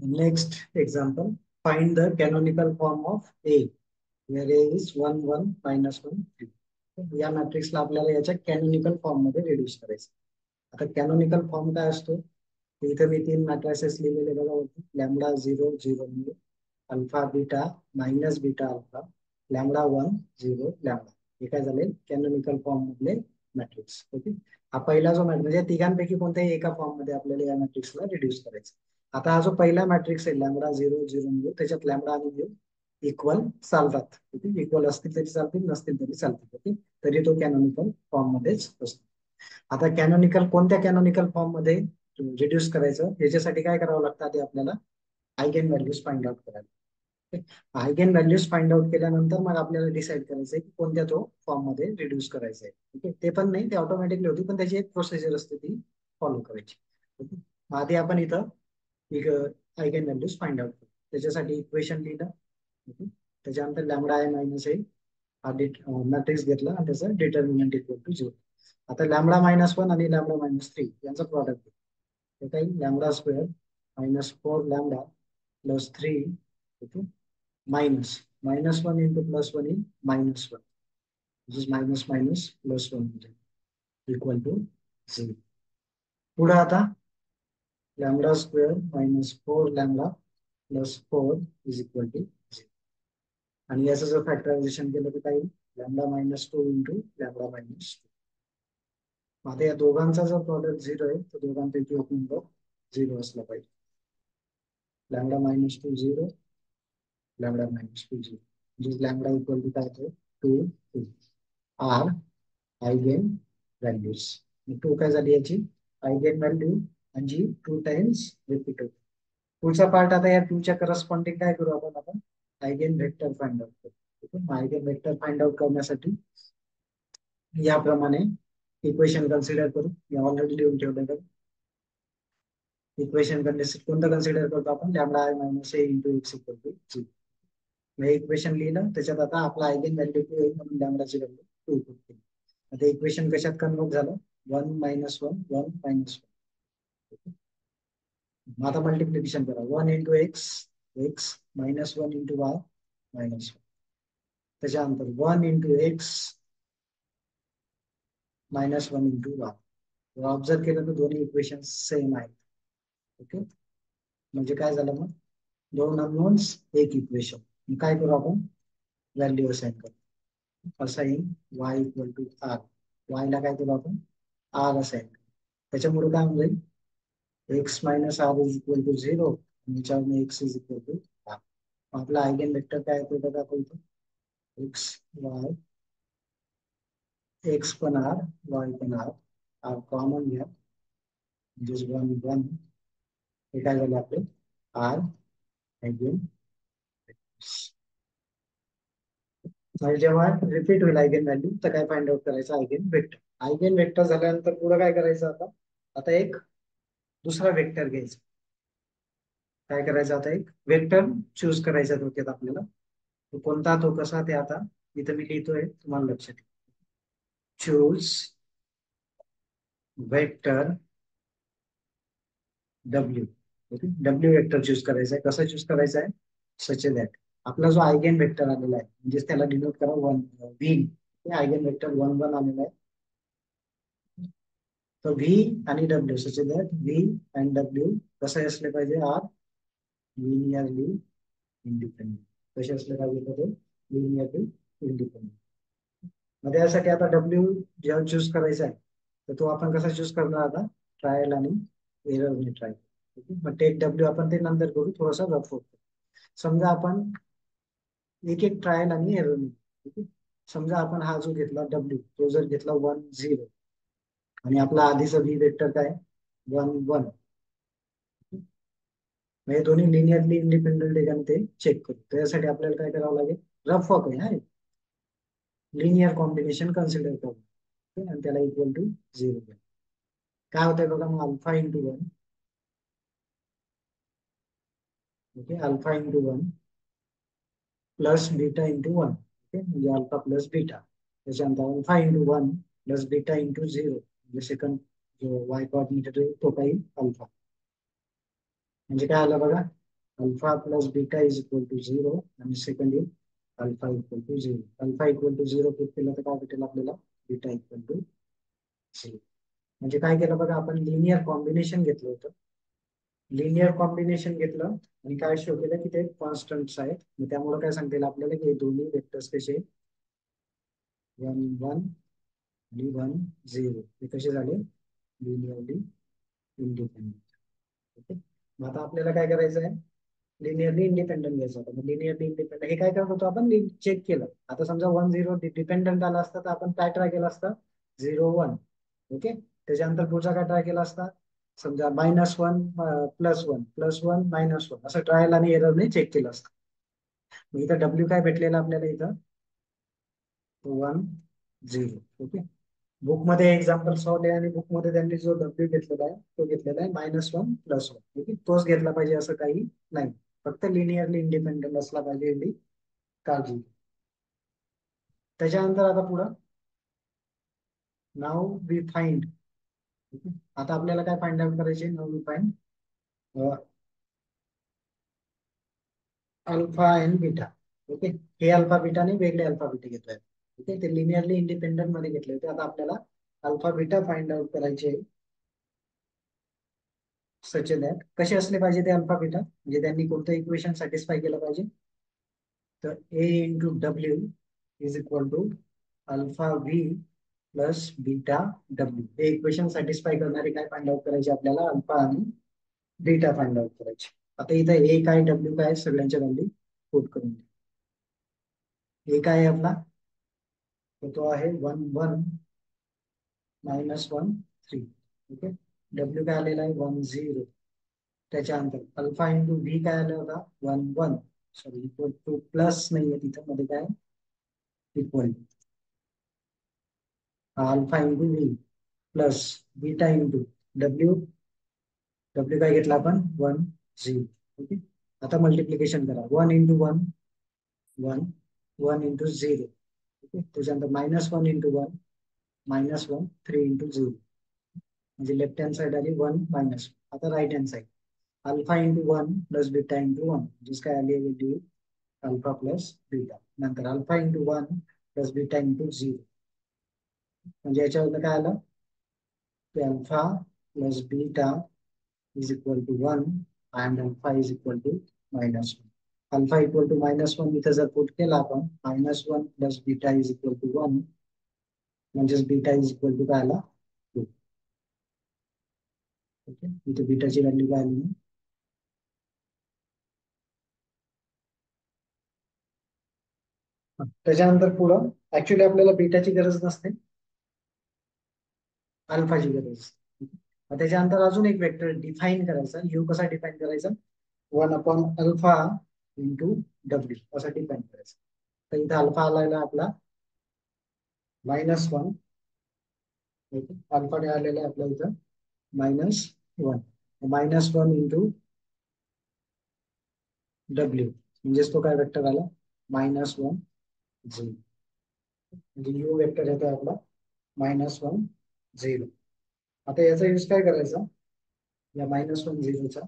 Next example, find the canonical form of A, where A is 1, 1, minus 1, 3. या मॅट्रिक्सला आपल्याला याच्या canonical form मध्ये reduce करायचं. आता कॅनोनिकल फॉर्म काय असतो? इथे मी 3 मॅट्रिसेस लिहिलेले बघा होते. लॅम्बडा 0, 0 म्हणजे alpha beta minus beta alpha, lambda 1, 0, lambda. हे काय झाले? कॅनोनिकल फॉर्म मधले मॅट्रिक्स. ओके. हा पहिला जो मॅट्रिक्स म्हणजे तिघांपैकी कोणत्याही एका फॉर्म मध्ये आपल्याला या मॅट्रिक्सला रिड्यूस करायचं. आता हा जो पहिला मॅट्रिक्स आहे लॅम्बडा 0, 0 म्हणजे त्याच्यात लॅम्बडा आणि 0 इक्वल चालतात. ओके. इक्वल असतील तरी चालतील, नसतील तरी चालतील. ओके. तरी तो कॅनोनिकल फॉर्म मध्येच असतो. आता कॅनोनिकल कोणत्या कॅनोनिकल फॉर्म मध्ये रिड्यूस करायचं याच्यासाठी काय करावं लागतं? आधी आपल्याला आयगेन व्हॅल्यूज फाइंड आउट करायला. आयगेन व्हॅल्यूज फाइंड आउट केल्यानंतर मग आपल्याला डिसाईड करायचंय की कोणत्या तो फॉर्म मध्ये रिड्यूस करायचं आहे. ओके. ते पण नाही, ते ऑटोमॅटिकली होती, पण त्याची एक प्रोसिजर असते ती फॉलो करायची. ओके. आधी आपण इथं एक आयगेन व्हॅल्यूज फाइंड आउट करू. त्याच्यासाठी इक्वेशन लिहिलं. ओके. त्याच्यानंतर लॅम्बडा आय मायनस ए हा मॅट्रिक्स घेतला आणि त्याचा डिटर्मिनंट इक्वल टू 0. आता लॅम्बडा मायनस 1 आणि लॅम्बडा मायनस 3 यांचा प्रॉडक्ट आहे. काही lambda square minus 4 lambda plus 3. Okay. Minus minus 1 into plus 1 in minus 1, which is minus minus plus 1 equal to 0. पुढे आता lambda square minus 4 lambda plus 4 is equal to 0. आणि याचं जर factorization केलं तर काही lambda minus 2 into lambda minus 2. आता या दोघांचा जर प्रॉडक्ट 0 आहे तर दोघांपैकी एक नंबर 0 असला पाहिजे. लॅम्बडा मायनस 2 0, लॅम्बडा मायनस 2 0, म्हणजे लॅम्बडा इक्वल टू काय होतो? 2 2 आर आयगेन व्हॅल्यूज. 2 काय झाली याची आयगेन व्हॅल्यू आणि जी 2 टाइम्स रिपीट होते. पुढचा पार्ट आता या 2 च्या करस्पॉन्डिंग काय करू आपण आयगेन वेक्टर फाइंड आउट करू. आयगेन वेक्टर फाइंड आउट करण्यासाठी याप्रमाणे इक्वेशन कन्सिडर करू. मी ऑलरेडी लिहून ठेवलेलं इक्वेशन कोणतं कन्सिडर करतो आपण? Lambda I minus A into X equal to 0. हे इक्वेशन लिहिलं. त्याच्यात आता आपला आयगेन व्हॅल्यू 2 आहे म्हणून लॅम्बडाची व्हॅल्यू 2 केली. आता इक्वेशन कशात कन्वर्ट झालं? 1 मायनस 1 1 मायनस 1. आता मल्टिप्लिकेशन करा. 1 into x x minus 1 into y minus 1. त्याच्यानंतर 1 into x minus 1 into Y. Observe केलं तर दोन्ही इक्वेशन सेम आहेत. ओके. म्हणजे काय झालं मग? दोन अननोन्स एक इक्वेशन. काय करू आपण? व्हॅल्यू असाइन करू. Assign Y equal to R. Y ला काय करू आपण? R assign. त्याच्यामुळे काय होईल? X minus R is equal to 0. याच्यावर X is equal to R. आपला आयगेन वेक्टर काय येतो बघा इथं? एक्स वाय, एक्स पण आर वाय पण आर. आर कॉमन घ्या म्हणजे 1 1. हे काय झालं आपले? R eigen. जेव्हा रिपीट होईल आयगेन व्हॅल्यू तर काय फाइंड आउट करायचं? Eigen vector. आयगेन वेक्टर झाल्यानंतर पुढे काय करायचं? आता एक दुसरा वेक्टर घ्यायचा. काय करायचं? आता एक वेक्टर चूज करायचा डोक्यात आपल्याला. तो कोणता, तो कसा, ते आता इथं मी लिहितोय, तुम्हाला लक्षात ठेवा. Choose vector W. Okay. W vector choose करायचा आहे. कसा चूज करायचा आहे? सच दॅट आपला जो आयगेन वेक्टर आलेला आहे म्हणजे त्याला डिनोट करा 1 व्ही. आयगेन वेक्टर 1 1 आलेला आहे. तर व्ही आणि W such that V and W कसे असले पाहिजे? Are linearly independent. कसे असले पाहिजे? तर ते लिनियरली इंडिपेंडेंट. मग त्यासाठी आता डब्ल्यू जेव्हा चूज करायचा आहे तर तो आपण कसा चूज करणार? आता ट्रायल आणि एररने ट्राय. मग टेक डब्ल्यू आपण ते नंतर करू, थोडासा रफ होतो. समजा आपण एक एक ट्रायल आणि एररने. समजा आपण हा जो घेतला डब्ल्यू, तो जर घेतला 1 0 आणि आपला आधीचा व्ही वेक्टर काय 1 1. म्हणजे दोन्ही लिनियरली इंडिपेंडेंट आहे का ते चेक करू. त्यासाठी आपल्याला काय करावं लागेल? रफ वर्क आहे, लिनियर कॉम्बिनेशन कन्सिडर करू आणि त्याला इक्वल टू 0. काय होतंय बघा मग? Alpha into 1. Okay. Alpha into 1 plus beta into 1. Okay. म्हणजे अल्फा प्लस बीटा. त्याच्यानंतर alpha into 1 plus beta into 0 म्हणजे सेकंड जो वाय कॉर्डिनेटर आहे तो काही अल्फा. म्हणजे काय आलं बघा? Alpha plus beta is equal to 0 आणि second is alpha equal to 0. Alpha equal to 0 put केलं तर काय भेटेल आपल्याला? Beta equal to 0. म्हणजे काय केलं बघा, आपण लिनियर कॉम्बिनेशन घेतलं होतं. लिनियर कॉम्बिनेशन घेतलं आणि काय शो केलं की ते कॉन्स्टंट्स आहेत. मग त्यामुळे काय सांगता येईल आपल्याला की हे दोन्ही वेक्टर्स कसे 1 1 आणि 1 0 हे कसे झाले? Linearly independent. ओके. मग आता आपल्याला काय करायचं आहे? लिनियरली इंडिपेंडंट घ्यायचं होतं. मग लिनियरली इंडिपेंडंट हे काय करत होतो आपण? चेक केलं. आता समजा 1 0 डिपेंडंट आला असता तर आपण काय ट्राय केलं असतं? 0 1. ओके. त्याच्यानंतर पुढचा काय ट्राय केला असता? समजा -1 +1 +1 -1 असं ट्रायल आणि एररने चेक केलं असतं. मग इथं डब्ल्यू काय भेटलेलं आपल्याला इथं? 1 0. ओके. बुकमध्ये एक्झाम्पल सॉल्व आहे आणि बुकमध्ये त्यांनी जो डब्ल्यू घेतलेला आहे तो घेतलेला आहे -1 +1. ओके. तोच घेतला पाहिजे असं काही नाही. फक्त लिनियरली इंडिपेंडंट असला पाहिजे एवढी काळजी. त्याच्यानंतर आता पुढं नाव वी फाइंड. आता आपल्याला काय फाइंड आउट करायचे? नाव we find alpha and beta. Okay. हे अल्फा बीटा नाही, वेगळे अल्फा बीटा घेतोय. ओके. ते लिनियरली इंडिपेंडंट मध्ये घेतले होते. आता आपल्याला अल्फा बीटा फाइंड आउट करायचे. सच दॅट कसे असले पाहिजे ते अल्फा बीटा? म्हणजे त्यांनी कोणतं इक्वेशन सॅटिस्फाय केलं पाहिजे? तर A into W is equal to alpha V plus beta W. हे इक्वेशन सॅटिस्फाय करणारे काय फाइंड आउट करायचे आपल्याला? अल्फा आणि बीटा फाइंड आउट करायचे. आता इथं ए काय डब्ल्यू काय सगळ्यांच्या व्हॅल्यू पुट करून ए काय आहे आपला? तर तो आहे 1 1 -1 3. ओके. डब्ल्यू काय आलेला आहे? 1 0. त्याच्यानंतर अल्फा इंटू व्ही काय आला होता? 1 1. सॉरी, इक्वल टू प्लस नाहीये तिथं, मध्ये काय equal. Alpha into V plus beta into W. W काय घेतला आपण? 1 0. ओके. आता मल्टिप्लिकेशन करा. 1 इंटू 1 1 1 इंटू 0. ओके. त्याच्यानंतर -1 इंटू 1 -1 3 इंटू 0. म्हणजे लेफ्ट हँड साइड आली 1 मायनस. आता right hand side alpha into 1 plus beta into 1 जिस काय आली आहे अल्फा प्लस बीटा. नंतर alpha into 1 plus beta into 0. म्हणजे याच्यावर काय आलं? की alpha plus beta is equal to 1 and alpha is equal to -1. Alpha equal to -1 इथं जर पुट केला आपण -1 plus beta is equal to 1 म्हणजेच बीटा इज इक्वल टू काय आला? 2. ओके. इथे बीटाची व्हॅल्यू काय आली? त्याच्यानंतर पुढं ऍक्च्युली आपल्याला बीटाची गरज नसते, अल्फाची गरज असते. मग त्याच्यानंतर अजून एक वेक्टर डिफाईन करायचा. यू कसा डिफाईन करायचा? 1 अपॉन अल्फा इंटू डब्ल्यू असा डिफाईन करायचा. तर इथं अल्फा आलेला आपला -1. अल्फा काय आलेला आहे आपल्या इथं? -1. -1 इंटू डब्ल्यू म्हणजेच तो काय वेक्टर आला? -1 0. म्हणजे यू वेक्टर येतो आपला -1 0. आता याचा यूज काय करायचा या -1 0चा?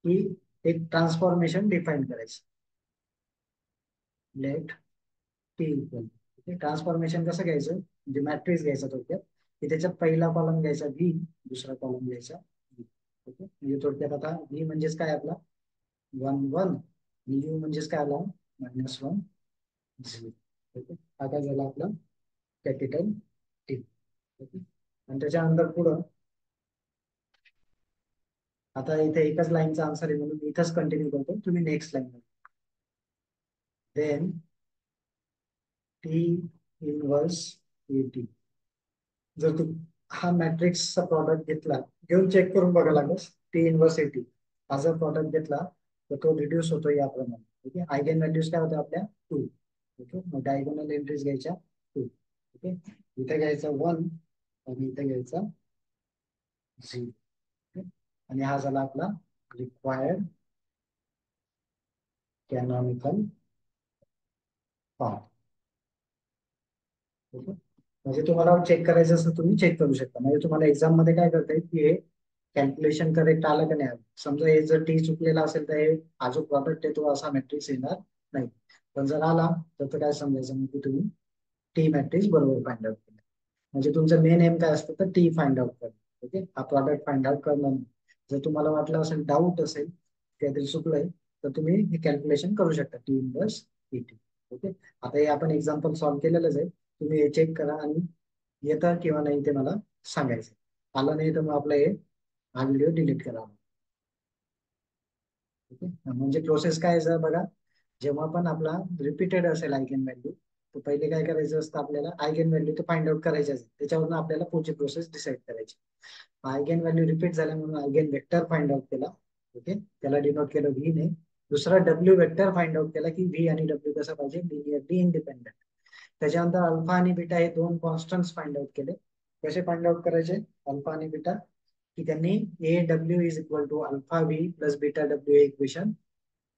की एक ट्रान्सफॉर्मेशन डिफाईन करायचं. Let T equal. ट्रान्सफॉर्मेशन कसं घ्यायचं? म्हणजे मॅट्रिक्स घ्यायचा थोडक्यात की त्याच्यात पहिला कॉलम घ्यायचा व्ही, दुसरा कॉलम घ्यायचा v. ओके. म्हणजे थोडक्यात आता व्ही म्हणजेच काय आपला 1 1 आणि यू म्हणजेच काय आला? -1 0. ओके. हा काय झाला आपला कॅपिटल टी. ओके. आणि त्याच्यानंतर पुढं आता इथे एकच लाईनचा आन्सर आहे म्हणून इथंच कंटिन्यू करतो. तुम्ही next line then T inverse A T. जर तू हा मॅट्रिक्सचा प्रॉडक्ट घेतला, घेऊन चेक करून बघा लागस. टी इनवर्स एटी हा जर प्रॉडक्ट घेतला तर तो रिड्यूस होतो याप्रमाणे. ओके. आयगेन व्हॅल्यूज काय होत्या आपल्या? 2. ओके. मग डायगोनल एंट्रीज घ्यायच्या 2. ओके. इथे घ्यायचा 1 आणि इथे घ्यायचा 0. ओके. आणि हा झाला आपला रिक्वायर्ड कॅनॉनिकल फॉर्म. ओके. म्हणजे तुम्हाला चेक करायचं असं तुम्ही चेक करू शकता. म्हणजे तुम्हाला एक्झाम मध्ये काय करता येईल की हे कॅल्क्युलेशन करेक्ट आलं का नाही आलं. समजा हे जर टी चुकलेला असेल तर हे हा जो प्रॉडक्ट आहे तो असा मॅट्रिक्स येणार नाही. पण जर आला तर काय समजायचं मग की तुम्ही टी मॅट्रिक्स बरोबर फाइंड आउट केला. म्हणजे तुमचं मेन एम काय असतं तर टी फाइंड आउट करणं. ओके, हा प्रॉडक्ट फाइंड आउट करणं नाही. जर तुम्हाला वाटलं असेल डाऊट असेल काहीतरी चुकलंय तर तुम्ही हे कॅल्क्युलेशन करू शकता टी इनवर्स टी. ओके, आता हे आपण एक्झाम्पल सॉल्व्ह केलेलंच आहे. तुम्ही हे चेक करा आणि येतं किंवा नाही ते मला सांगायचं. आलं नाही तर मग आपलं हे हा व्हिडिओ डिलीट करा. ओके, म्हणजे प्रोसेस काय आहे जर बघा, जेव्हा पण आपला रिपीटेड असेल आयगेन व्हॅल्यू तर पहिले काय करायचं असतं आपल्याला आयगेन व्हॅल्यू तर फाइंड आउट करायचे असते. त्याच्यावरून आपल्याला पुढची प्रोसेस डिसाईड करायची. आयगेन व्हॅल्यू रिपीट झाल्या म्हणून आयगेन वेक्टर फाइंड आउट केला. ओके, त्याला डिनोट केलं व्ही ने. दुसरा डब्ल्यू वेक्टर फाइंड आउट केला की व्ही आणि डब्ल्यू कसं पाहिजे लिनियरली इंडिपेंडेंट. त्याच्यानंतर अल्फा आणि बीटा हे दोन कॉन्स्टंट्स फाइंड आउट केले. कसे फाइंड आउट करायचे अल्फा आणि बीटा, की त्यांनी A W is equal to alpha V plus beta W हे इक्वेशन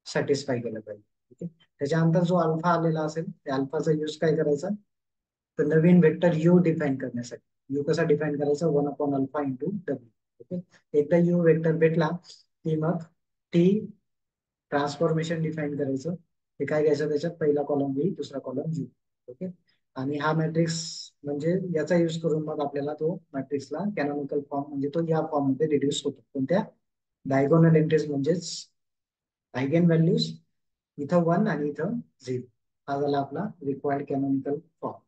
सॅटिस्फाय केलं पाहिजे. ओके, त्याच्यानंतर जो अल्फा आलेला असेल त्या अल्फाचा यूज काय करायचा तर नवीन वेक्टर यू डिफाइन करण्यासाठी. यू कसा डिफाइन करायचा 1 upon alpha into W. Okay, एकदा यू वेक्टर भेटला की मग टी ट्रान्सफॉर्मेशन डिफाइन करायचं. ते काय घ्यायचं त्याच्यात पहिला कॉलम व्ही दुसरा कॉलम यू. ओके, आणि हा मॅट्रिक्स म्हणजे याचा यूज करून मग आपल्याला तो मॅट्रिक्सला कॅनॉनिकल फॉर्म म्हणजे तो या फॉर्म मध्ये रिड्यूस होतो. कोणत्या डायगोनल एंट्रीज म्हणजेच आयगेन व्हॅल्यूज इथं 1 आणि इथं 0. हा झाला आपला रिक्वायर्ड कॅनॉनिकल फॉर्म.